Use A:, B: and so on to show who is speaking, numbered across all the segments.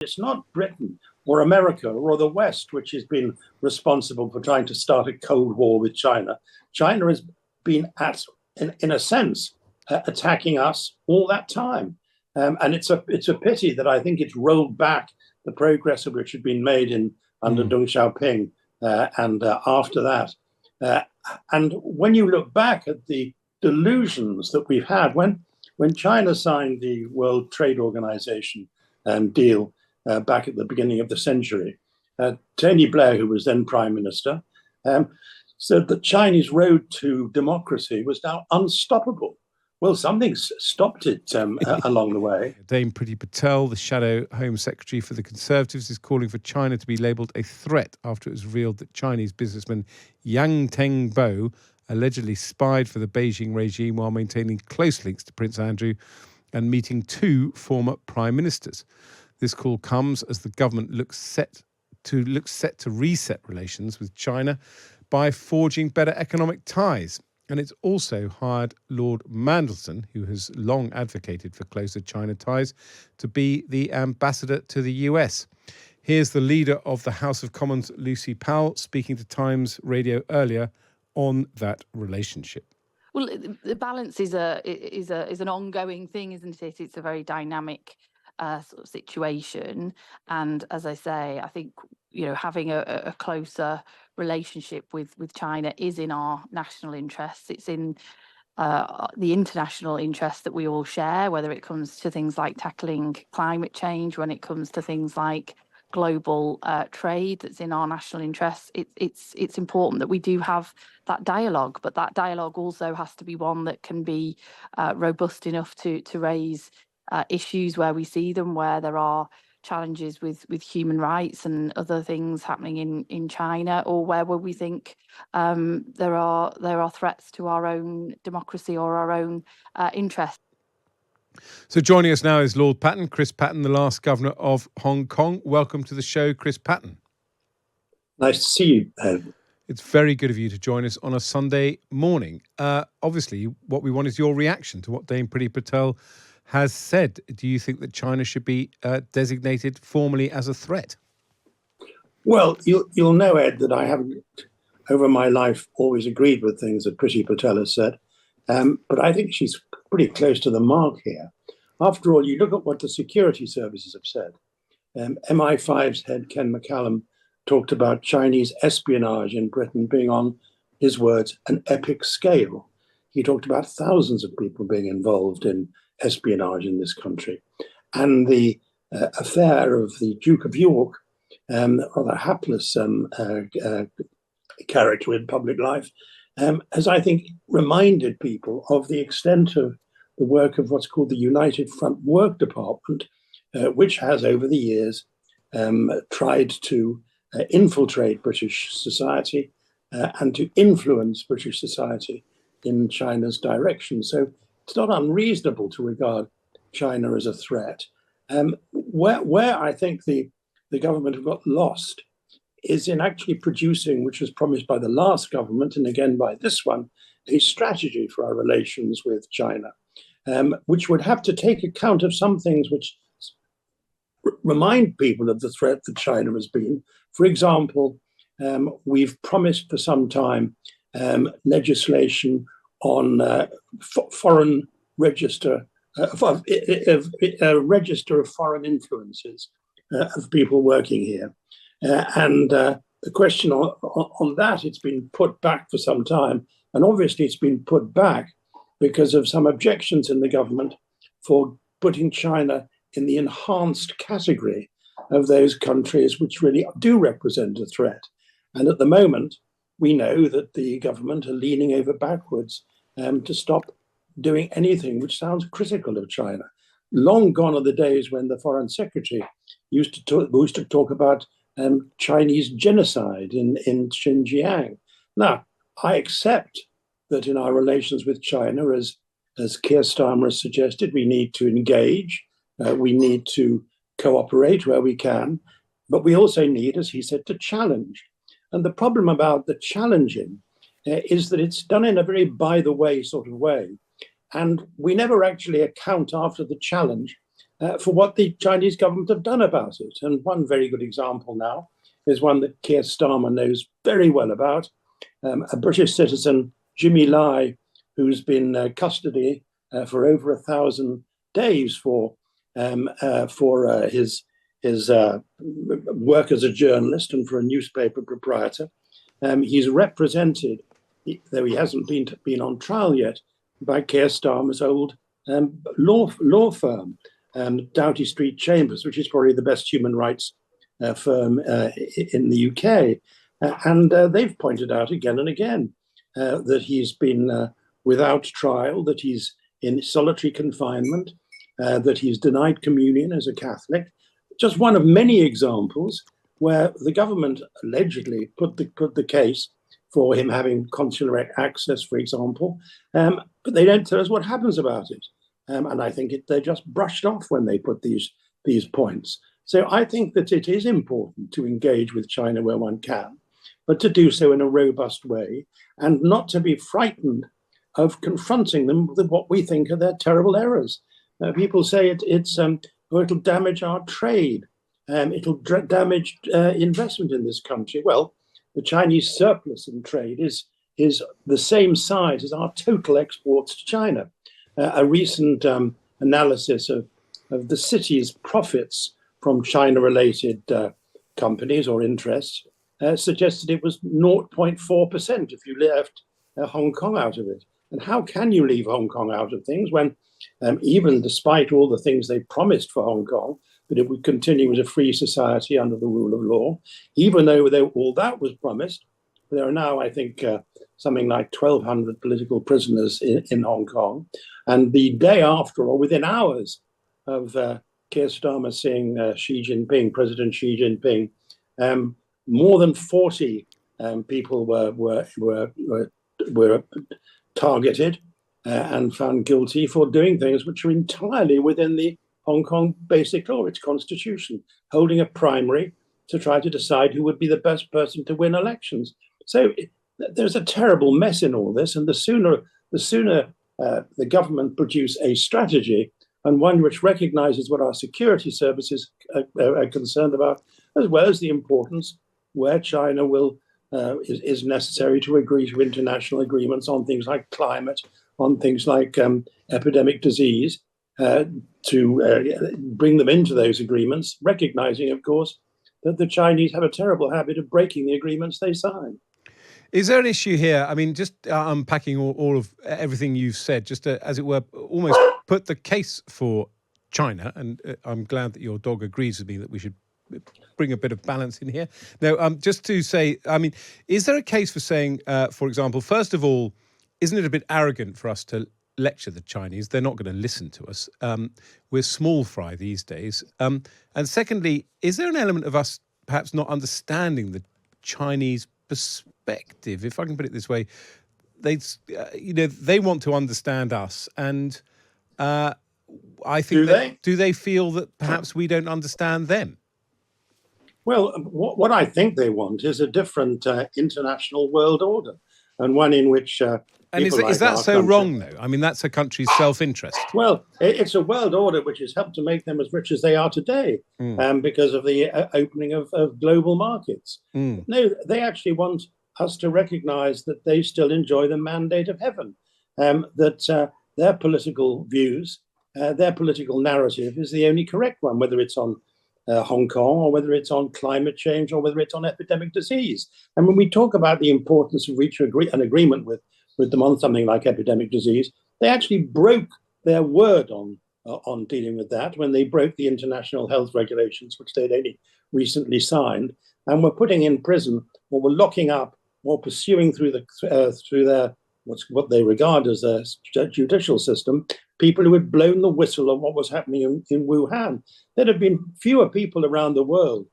A: It's not Britain or America or the West which has been responsible for trying to start a Cold War with China. China has been, in a sense, attacking us all that time. And it's a pity that I think it's rolled back the progress of which had been made under Deng Xiaoping and after that. And when you look back at the delusions that we've had, when China signed the World Trade Organization deal back at the beginning of the century, Tony Blair, who was then Prime Minister, said the Chinese road to democracy was now unstoppable. Well, something's stopped it along the way.
B: Dame Priti Patel, the shadow Home Secretary for the Conservatives, is calling for China to be labelled a threat after it was revealed that Chinese businessman Yang Tengbo allegedly spied for the Beijing regime while maintaining close links to Prince Andrew and meeting two former prime ministers. This call comes as the government looks set to reset relations with China by forging better economic ties. And it's also hired Lord Mandelson, who has long advocated for closer China ties, to be the ambassador to the US. Here's the leader of the House of Commons, Lucy Powell, speaking to Times Radio earlier on that relationship.
C: Well, the balance is an ongoing thing, isn't it? It's a very dynamic sort of situation, and as I say, I think having a closer relationship with China is in our national interests. It's in the international interest that we all share, whether it comes to things like tackling climate change, when it comes to things like global trade that's in our national interests. It's important that we do have that dialogue, but that dialogue also has to be one that can be robust enough to raise issues where we see them, where there are challenges with human rights and other things happening in China, or where we think there are threats to our own democracy or our own interests.
B: So joining us now is Lord Patten, Chris Patten, the last governor of Hong Kong. Welcome to the show, Chris Patten.
A: Nice to see you, Ed.
B: It's very good of you to join us on a Sunday morning. Obviously, what we want is your reaction to what Dame Priti Patel has said. Do you think that China should be designated formally as a threat?
A: Well, you'll know, Ed, that I haven't, over my life, always agreed with things that Priti Patel has said. But I think she's pretty close to the mark here. After all, you look at what the security services have said. MI5's head, Ken McCallum, talked about Chinese espionage in Britain being on, his words, an epic scale. He talked about thousands of people being involved in espionage in this country. And the affair of the Duke of York, rather hapless character in public life, has, I think, reminded people of the extent of the work of what's called the United Front Work Department, which has, over the years, tried to infiltrate British society and to influence British society in China's direction. So it's not unreasonable to regard China as a threat. Where I think the government have got lost is in actually producing, which was promised by the last government and again by this one, a strategy for our relations with China, which would have to take account of some things which remind people of the threat that China has been. For example, we've promised for some time legislation on foreign register, a register of foreign influences of people working here. And the question on that, it's been put back for some time. And obviously it's been put back because of some objections in the government for putting China in the enhanced category of those countries which really do represent a threat. And at the moment, we know that the government are leaning over backwards to stop doing anything which sounds critical of China. Long gone are the days when the foreign secretary used to talk about Chinese genocide in Xinjiang. Now, I accept that in our relations with China, as Keir Starmer has suggested, we need to engage, we need to cooperate where we can, but we also need, as he said, to challenge. And the problem about the challenging is that it's done in a very by the way sort of way. And we never actually account after the challenge for what the Chinese government have done about it. And one very good example now is one that Keir Starmer knows very well about, a British citizen, Jimmy Lai, who's been custody for over 1,000 days for his work as a journalist and for a newspaper proprietor. He's represented, though he hasn't been on trial yet, by Keir Starmer's old law firm, Doughty Street Chambers, which is probably the best human rights firm in the UK. And they've pointed out again and again that he's been without trial, that he's in solitary confinement, that he's denied communion as a Catholic. Just one of many examples where the government allegedly put the case for him having consular access, for example, but they don't tell us what happens about it. And I think they just brushed off when they put these points. So I think that it is important to engage with China where one can, but to do so in a robust way and not to be frightened of confronting them with what we think are their terrible errors. People say it'll damage our trade, it'll damage investment in this country. Well, the Chinese surplus in trade is the same size as our total exports to China. A recent analysis of the city's profits from China-related companies or interests suggested it was 0.4% if you left Hong Kong out of it. And how can you leave Hong Kong out of things when, even despite all the things they promised for Hong Kong, that it would continue as a free society under the rule of law, even though all that was promised, there are now, I think, something like 1,200 political prisoners in Hong Kong. And the day after, or within hours of Keir Starmer seeing President Xi Jinping, more than 40 people were targeted and found guilty for doing things which are entirely within the Hong Kong basic law, its constitution, holding a primary to try to decide who would be the best person to win elections. So there's a terrible mess in all this, and the sooner the government produce a strategy, and one which recognizes what our security services are concerned about, as well as the importance where China is necessary to agree to international agreements on things like climate, on things like epidemic disease, to bring them into those agreements, recognizing, of course, that the Chinese have a terrible habit of breaking the agreements they sign.
B: Is there an issue here? I mean, just unpacking all of everything you've said, just to, as it were, almost put the case for China, and I'm glad that your dog agrees with me that we should bring a bit of balance in here. Now, just to say, I mean, is there a case for saying, for example, first of all, isn't it a bit arrogant for us to lecture the Chinese? They're not going to listen to us. We're small fry these days. And secondly, is there an element of us perhaps not understanding the Chinese perspective, if I can put it this way? They want to understand us, and I think do they feel that perhaps we don't understand them?
A: Well, what I think they want is a different international world order, and one in which
B: and is that so wrong, though? I mean, that's a country's self-interest.
A: Well, it's a world order which has helped to make them as rich as they are today, because of the opening of global markets. No, they actually want us to recognize that they still enjoy the mandate of heaven, that their political views, their political narrative is the only correct one, whether it's on Hong Kong, or whether it's on climate change, or whether it's on epidemic disease. And when we talk about the importance of reaching an agreement with them on something like epidemic disease, they actually broke their word on dealing with that when they broke the international health regulations, which they'd only recently signed, and were putting in prison, or were locking up, or pursuing through their what they regard as their judicial system, people who had blown the whistle on what was happening in Wuhan. There'd have been fewer people around the world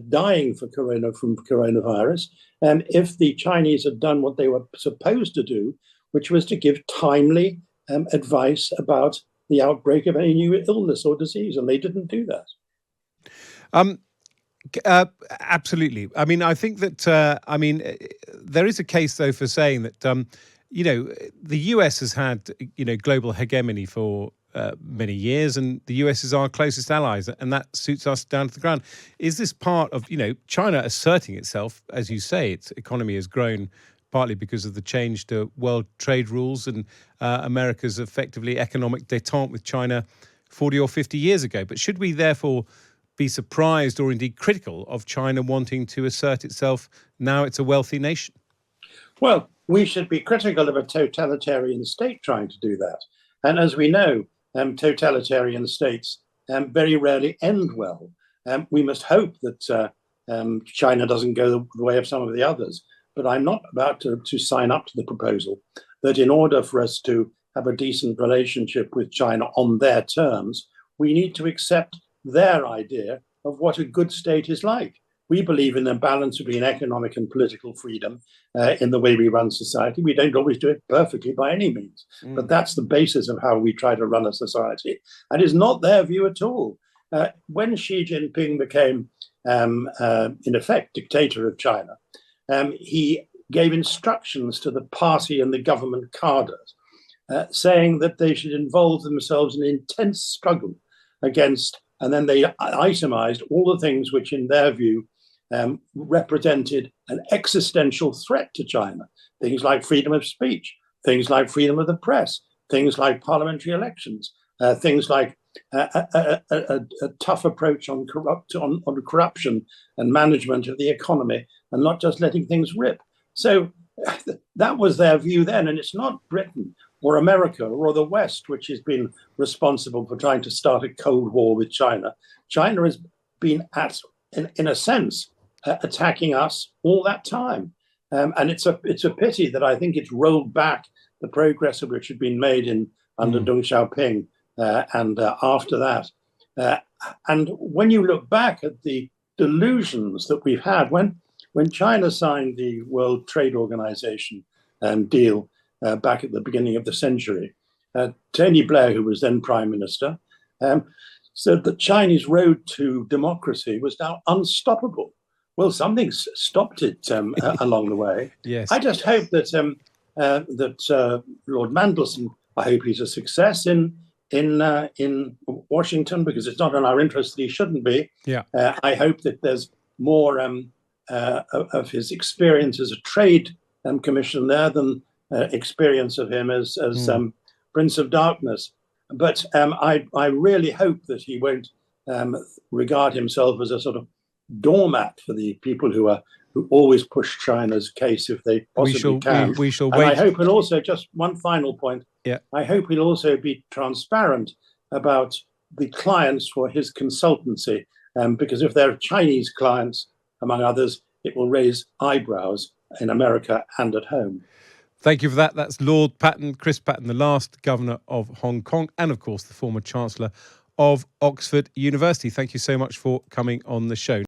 A: dying from coronavirus if the Chinese had done what they were supposed to do, which was to give timely advice about the outbreak of any new illness or disease, and they didn't do that.
B: Absolutely. I mean, I think that, there is a case, though, for saying that, the US has had, global hegemony for many years, and the US is our closest allies, and that suits us down to the ground. Is this part of, China asserting itself? As you say, its economy has grown partly because of the change to world trade rules and America's effectively economic détente with China 40 or 50 years ago. But should we therefore be surprised or indeed critical of China wanting to assert itself now it's a wealthy nation?
A: Well, we should be critical of a totalitarian state trying to do that. And as we know, totalitarian states very rarely end well. We must hope that China doesn't go the way of some of the others. But I'm not about to sign up to the proposal that in order for us to have a decent relationship with China on their terms, we need to accept their idea of what a good state is like. We believe in a balance between economic and political freedom in the way we run society. We don't always do it perfectly by any means, but that's the basis of how we try to run a society. And it's not their view at all. When Xi Jinping became, in effect, dictator of China, he gave instructions to the party and the government cadres, saying that they should involve themselves in intense struggle against, and then they itemized all the things which, in their view, represented an existential threat to China. Things like freedom of speech, things like freedom of the press, things like parliamentary elections, things like a tough approach on corruption and management of the economy, and not just letting things rip. So that was their view then, and it's not Britain or America or the West which has been responsible for trying to start a Cold War with China. China has been in a sense, attacking us all that time. And it's a pity that I think it's rolled back the progress of which had been made under Deng Xiaoping and after that. And when you look back at the delusions that we've had, when China signed the World Trade Organization deal back at the beginning of the century, Tony Blair, who was then Prime Minister, said the Chinese road to democracy was now unstoppable. Well, something stopped it along the way.
B: Yes.
A: I just hope that Lord Mandelson, I hope he's a success in Washington, because it's not in our interest that he shouldn't be.
B: Yeah.
A: I hope that there's more of his experience as a trade commission there than experience of him as Prince of Darkness. But I really hope that he won't regard himself as a sort of doormat for the people who always push China's case if they possibly can.
B: We shall
A: and
B: wait.
A: I hope he'll also, just one final point,
B: yeah.
A: I hope he'll also be transparent about the clients for his consultancy, because if they're Chinese clients, among others, it will raise eyebrows in America and at home.
B: Thank you for that. That's Lord Patten, Chris Patten, the last governor of Hong Kong, and of course the former Chancellor of Oxford University. Thank you so much for coming on the show.